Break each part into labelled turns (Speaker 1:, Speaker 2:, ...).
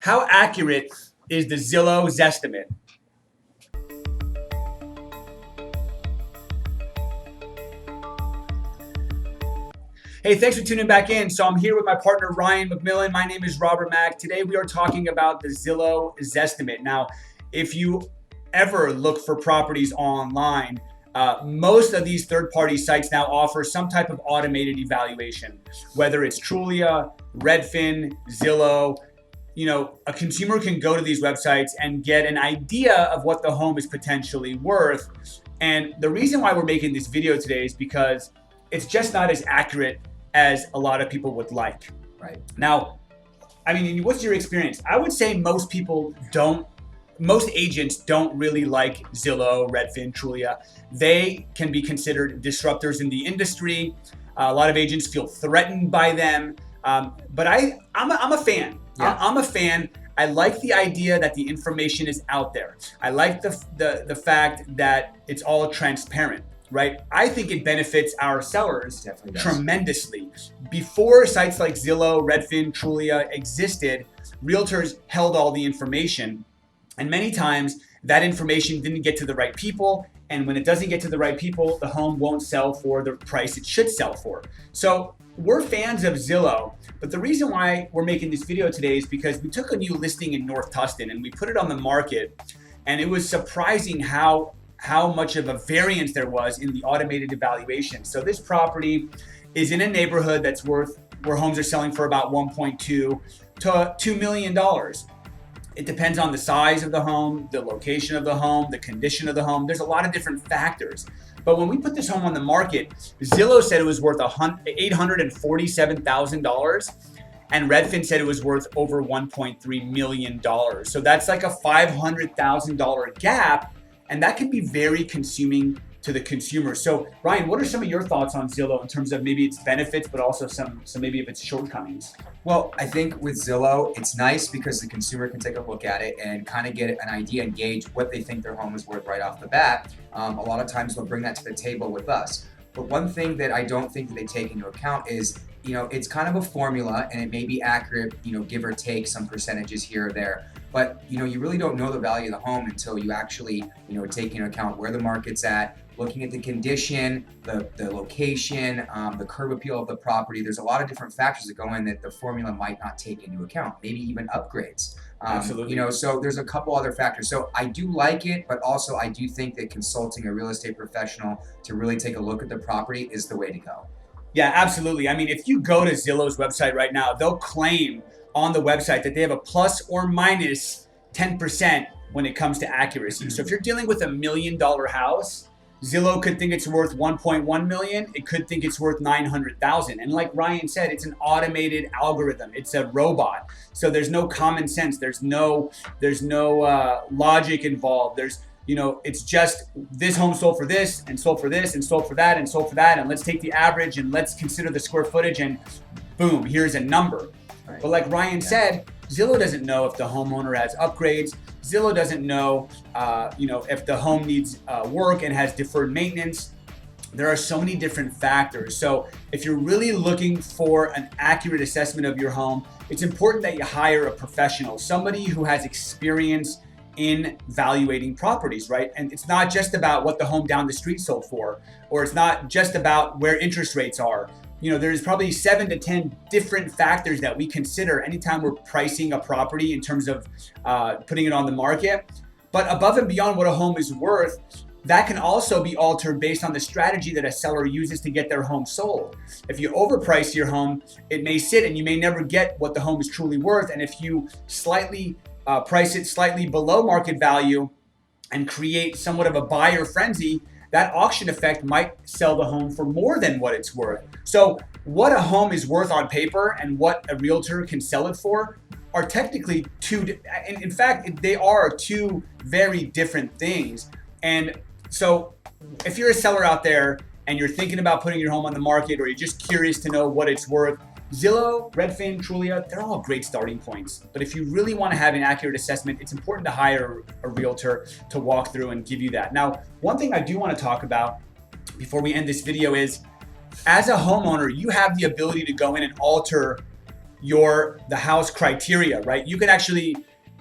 Speaker 1: How accurate is the Zillow Zestimate? Hey, thanks for tuning back in. So I'm here with my partner, Ryan McMillan. My name is Robert Mack. Today we are talking about the Zillow Zestimate. Now, if you ever look for properties online, most of these third-party sites now offer some type of automated evaluation, whether it's Trulia, Redfin, Zillow. A consumer can go to these websites and get an idea of what the home is potentially worth. And the reason why we're making this video today is because it's just not as accurate as a lot of people would like.
Speaker 2: Right.
Speaker 1: Now, what's your experience? I would say most agents don't really like Zillow, Redfin, Trulia. They can be considered disruptors in the industry. A lot of agents feel threatened by them. But I'm a fan.
Speaker 2: Yeah.
Speaker 1: I'm a fan. I like the idea that the information is out there. I like the fact that it's all transparent, right? I think it benefits our sellers tremendously. Before sites like Zillow, Redfin, Trulia existed, realtors held all the information. And many times that information didn't get to the right people. And when it doesn't get to the right people, the home won't sell for the price it should sell for. So we're fans of Zillow, but the reason why we're making this video today is because we took a new listing in North Tustin and we put it on the market, and it was surprising how much of a variance there was in the automated evaluation. So this property is in a neighborhood where homes are selling for about $1.2 to $2 million. It depends on the size of the home, the location of the home, the condition of the home. There's a lot of different factors. But when we put this home on the market, Zillow said it was worth $847,000, and Redfin said it was worth over $1.3 million. So that's like a $500,000 gap, and that can be very consuming to the consumer. So Ryan, what are some of your thoughts on Zillow in terms of maybe its benefits, but also some maybe of its shortcomings?
Speaker 2: Well, I think with Zillow, it's nice because the consumer can take a look at it and kind of get an idea and gauge what they think their home is worth right off the bat. A lot of times they'll bring that to the table with us. But one thing that I don't think that they take into account is, it's kind of a formula and it may be accurate, give or take some percentages here or there. But, you really don't know the value of the home until you actually, take into account where the market's at, looking at the condition, the location, the curb appeal of the property. There's a lot of different factors that go in that the formula might not take into account, maybe even upgrades.
Speaker 1: Absolutely.
Speaker 2: So there's a couple other factors. So I do like it, but also I do think that consulting a real estate professional to really take a look at the property is the way to go.
Speaker 1: Yeah, absolutely. If you go to Zillow's website right now, they'll claim on the website that they have a plus or minus 10% when it comes to accuracy. Mm-hmm. So if you're dealing with $1 million house, Zillow could think it's worth 1.1 million. It could think it's worth 900,000. And like Ryan said, it's an automated algorithm. It's a robot. So there's no common sense. There's no logic involved. It's just this home sold for this and sold for this and sold for that and sold for that. And let's take the average and let's consider the square footage and boom, here's a number. Right. But like Ryan said, Zillow doesn't know if the homeowner has upgrades. Zillow doesn't know, if the home needs work and has deferred maintenance. There are so many different factors. So if you're really looking for an accurate assessment of your home, it's important that you hire a professional, somebody who has experience in valuating properties, right? And it's not just about what the home down the street sold for, or it's not just about where interest rates are. There's probably 7 to 10 different factors that we consider anytime we're pricing a property in terms of putting it on the market. But above and beyond what a home is worth, that can also be altered based on the strategy that a seller uses to get their home sold. If you overprice your home, it may sit and you may never get what the home is truly worth. And if you price it slightly below market value and create somewhat of a buyer frenzy, that auction effect might sell the home for more than what it's worth. So what a home is worth on paper and what a realtor can sell it for are technically in fact, they are two very different things. And so if you're a seller out there and you're thinking about putting your home on the market, or you're just curious to know what it's worth, Zillow, Redfin, Trulia, they're all great starting points. But if you really want to have an accurate assessment, it's important to hire a realtor to walk through and give you that. Now, one thing I do want to talk about before we end this video is, as a homeowner, you have the ability to go in and alter the house criteria, right? You can actually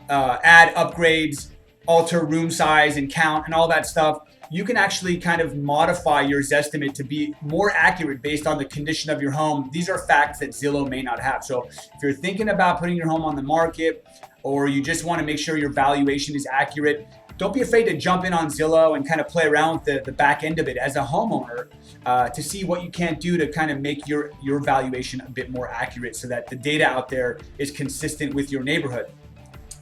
Speaker 1: add upgrades, alter room size and count and all that stuff. You can actually kind of modify your Zestimate to be more accurate based on the condition of your home. These are facts that Zillow may not have. So if you're thinking about putting your home on the market, or you just want to make sure your valuation is accurate, don't be afraid to jump in on Zillow and kind of play around with the back end of it as a homeowner to see what you can do to kind of make your valuation a bit more accurate so that the data out there is consistent with your neighborhood.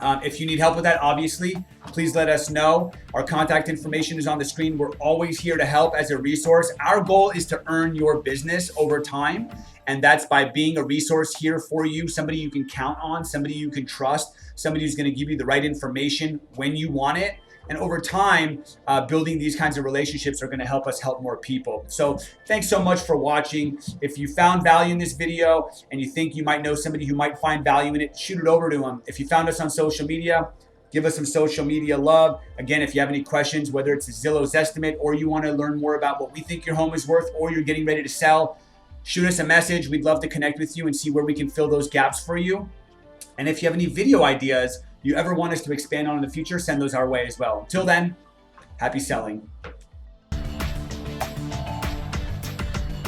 Speaker 1: If you need help with that, obviously, please let us know. Our contact information is on the screen. We're always here to help as a resource. Our goal is to earn your business over time, and that's by being a resource here for you, somebody you can count on, somebody you can trust, somebody who's going to give you the right information when you want it. And over time, building these kinds of relationships are going to help us help more people. So thanks so much for watching. If you found value in this video and you think you might know somebody who might find value in it, shoot it over to them. If you found us on social media, give us some social media love. Again, if you have any questions, whether it's a Zillow Zestimate or you want to learn more about what we think your home is worth or you're getting ready to sell, shoot us a message. We'd love to connect with you and see where we can fill those gaps for you. And if you have any video ideas you ever want us to expand on in the future, send those our way as well. Until then, happy selling.